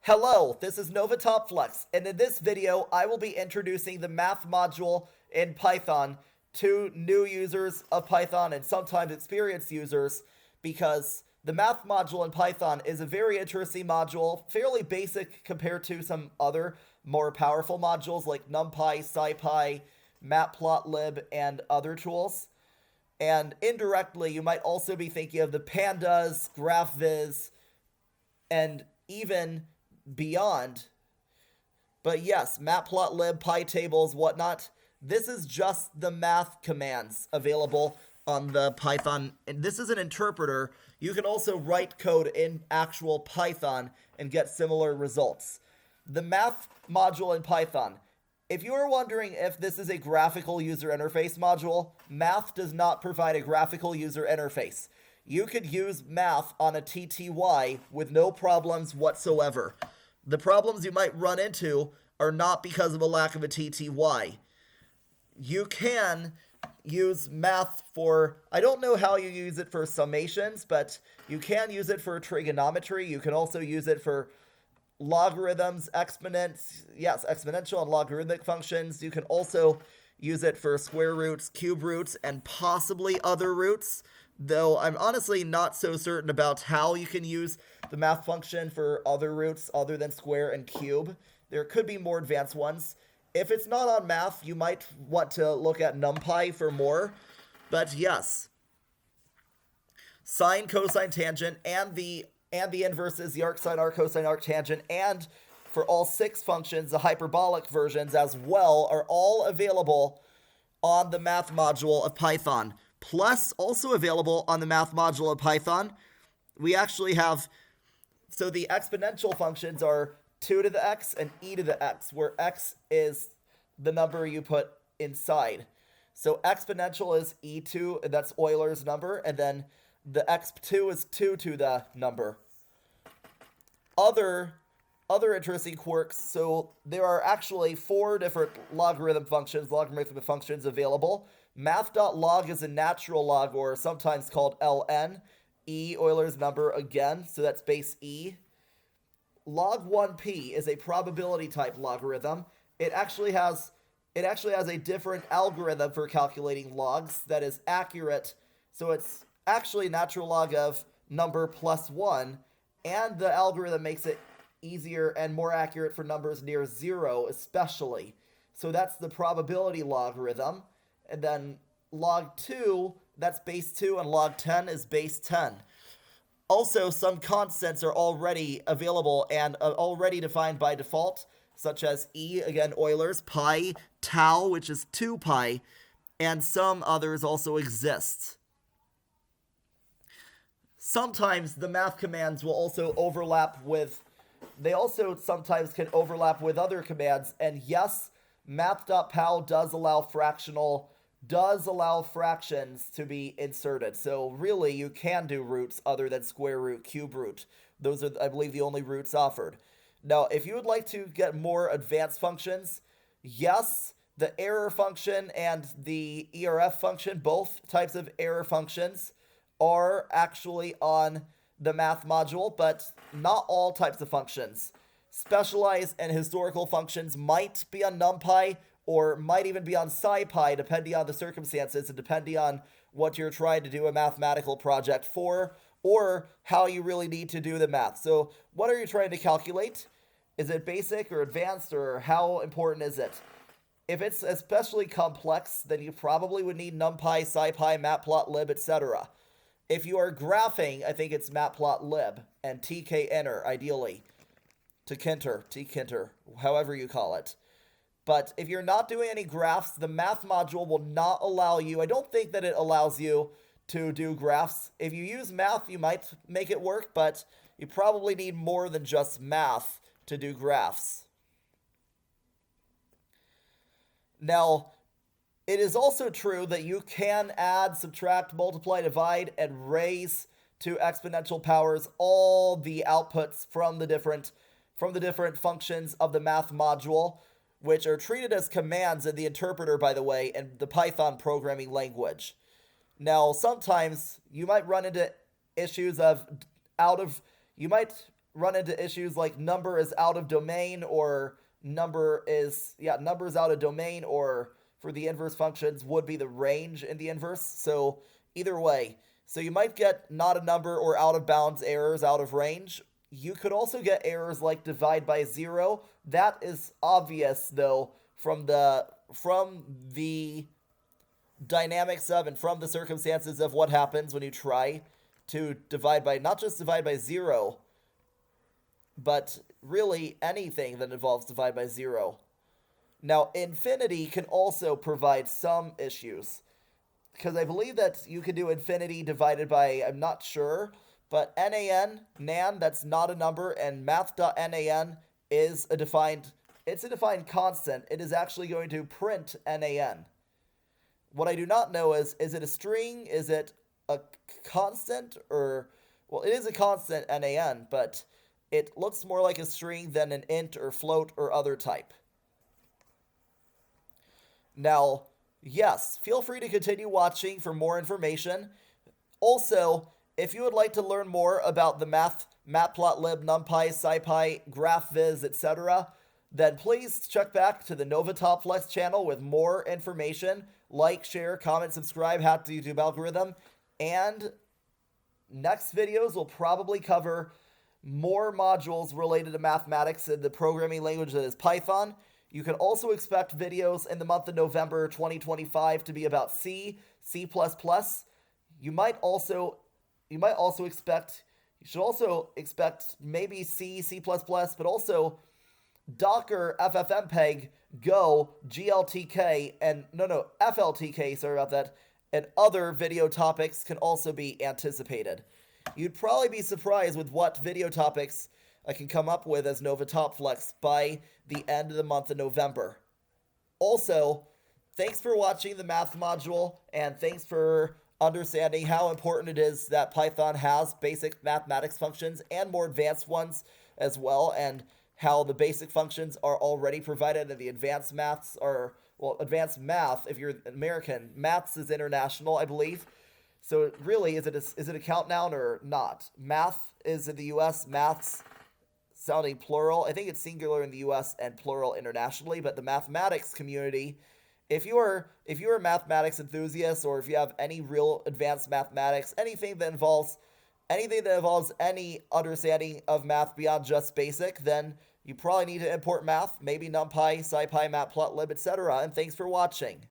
Hello, this is novaTopFlex, and in this video, I will be introducing the math module in Python to new users of Python and sometimes experienced users because the math module in Python is a very interesting module, fairly basic compared to some other more powerful modules like NumPy, SciPy, Matplotlib, and other tools. And indirectly, you might also be thinking of the pandas, GraphViz, and even beyond. But yes, Matplotlib, PyTables, whatnot. This is just the math commands available on the Python. And this is an interpreter. You can also write code in actual Python and get similar results. The math module in Python. If you are wondering if this is a graphical user interface module, math does not provide a graphical user interface. You could use math on a TTY with no problems whatsoever. The problems you might run into are not because of a lack of a TTY. You can use math for, I don't know how you use it for summations, but you can use it for trigonometry. You can also use it for logarithms, exponential and logarithmic functions. You can also use it for square roots, cube roots, and possibly other roots, though I'm honestly not so certain about how you can use the math function for other roots other than square and cube. There could be more advanced ones. If it's not on math, you might want to look at NumPy for more, but yes. Sine, cosine, tangent, and the inverses, the arc sine, arc cosine, arc tangent, and for all 6 functions, the hyperbolic versions as well, are all available on the math module of Python. Plus, also available on the math module of Python, we actually have, so the exponential functions are 2 to the x and e to the x, where x is the number you put inside. So exponential is e2, and that's Euler's number, and then the x2 is 2 to the number. Other interesting quirks, so there are actually 4 different logarithmic functions available. Math.log is a natural log, or sometimes called ln. E, Euler's number again, so that's base e. Log1p is a probability type logarithm. It actually has a different algorithm for calculating logs that is accurate. So it's actually natural log of number plus 1, and the algorithm makes it easier and more accurate for numbers near 0 especially. So that's the probability logarithm. And then log 2, that's base 2, and log 10 is base 10. Also, some constants are already available and already defined by default, such as e, again Euler's, pi, tau, which is 2 pi, and some others also exist. Sometimes the math commands will also overlap with, they also sometimes can overlap with other commands, and yes, math.pal does allow fractions to be inserted. So really, you can do roots other than square root, cube root. Those are, I believe, the only roots offered. Now, if you would like to get more advanced functions, yes, the error function and the ERF function, both types of error functions, are actually on the math module, but not all types of functions. Specialized and historical functions might be on NumPy, or might even be on SciPy, depending on the circumstances and depending on what you're trying to do a mathematical project for, or how you really need to do the math. So what are you trying to calculate? Is it basic or advanced, or how important is it? If it's especially complex, then you probably would need NumPy, SciPy, Matplotlib, etc. If you are graphing, I think it's Matplotlib and tkinter, ideally. Tkinter, however you call it. But if you're not doing any graphs, the math module will not allow you, I don't think that it allows you to do graphs. If you use math, you might make it work, but you probably need more than just math to do graphs. Now, it is also true that you can add, subtract, multiply, divide, and raise to exponential powers all the outputs from the different functions of the math module, which are treated as commands in the interpreter, by the way, and the Python programming language. Now, sometimes you might run into issues of you might run into issues like number is out of domain, or number is out of domain, or for the inverse functions would be the range in the inverse. So either way, so you might get not a number or out of bounds errors out of range. You could also get errors like divide by zero. That is obvious though from the dynamics of and from the circumstances of what happens when you try to divide by, not just divide by zero, but really anything that involves divide by zero. Now, infinity can also provide some issues, because I believe that you can do infinity divided by, I'm not sure, but nan, that's not a number, and math.nan is a defined, it's a defined constant. It is actually going to print nan. What I do not know is it a string? Is it a constant? Or, well, it is a constant nan, but it looks more like a string than an int or float or other type. Now, yes, feel free to continue watching for more information. Also, if you would like to learn more about the matplotlib, numpy, scipy, graphviz, etc., then please check back to the novaTopFlex channel with more information. Like, share, comment, subscribe, hack the YouTube algorithm. And next videos will probably cover more modules related to mathematics in the programming language that is Python. You can also expect videos in the month of November 2025 to be about C, C++. You should also expect maybe C, C++, but also Docker, FFmpeg, Go, GLTK, and FLTK, sorry about that, and other video topics can also be anticipated. You'd probably be surprised with what video topics I can come up with as novaTopFlex by the end of the month of November. Also, thanks for watching the math module, and thanks for understanding how important it is that Python has basic mathematics functions and more advanced ones as well, and how the basic functions are already provided and the advanced maths are, well, advanced math, if you're American, maths is international, I believe. So really, is it a count noun or not? Math is in the US, maths sounding plural. I think it's singular in the US and plural internationally, but the mathematics community, if you're a mathematics enthusiast, or if you have any real advanced mathematics, anything that involves any understanding of math beyond just basic, then you probably need to import math, maybe NumPy, SciPy, Matplotlib, etc. And thanks for watching.